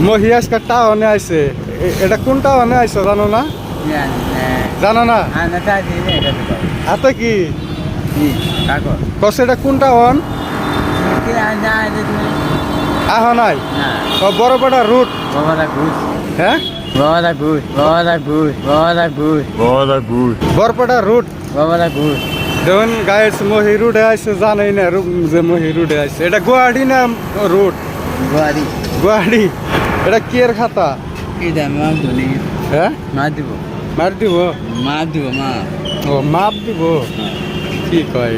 মহি আজকে টাউনে আইছে এটা কোন টাউনে আইছো জানো না জানো না হাতে কি কছে এটা কোন টাউন আহ নাই বড়পাড়া রুট হ্যাঁ বরপাড়া রুট দেখুন গাইস মহি রুটে আইছে জানাই না যে মহি রুটে আইছে এটা গুয়াহাটি না রুট গুয়াহাটি এটা কি এর খাতা হ্যাঁ মার দিব ও মাপ দিব কি কয়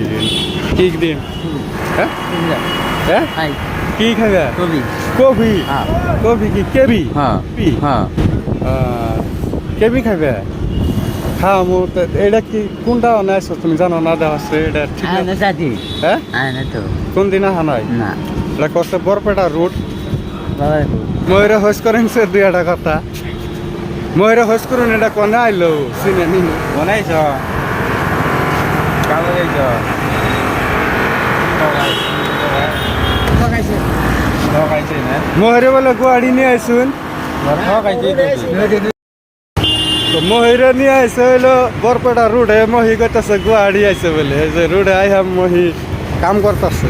কি দিন হ্যাঁ হ্যাঁ কি খাবে কফি কফি কি কেবি কেবি খাবে খামু এটা কি কোনটা আনাইছো তুমি জানো না দেওয়া আছে এটা ঠিক হ্যাঁ কোন দিন আহা নাই এটা কষ্ট বরপেটা রুট ময়ূরে হোস করেন সে দুই একটা কথা ময়ূরে হোস করুন এটা কোনে আইলো চিনে নি বনাইছ ময়ূরে বলে গুয়াহাটি নিয়ে আইসুন মহিরে নিয়ে আইসে হইলো বরপেটা রুটে মহি করতেছে গুয়াহাটি আইসে বলে যে রুটে আইহাম মহি কাম করতেছে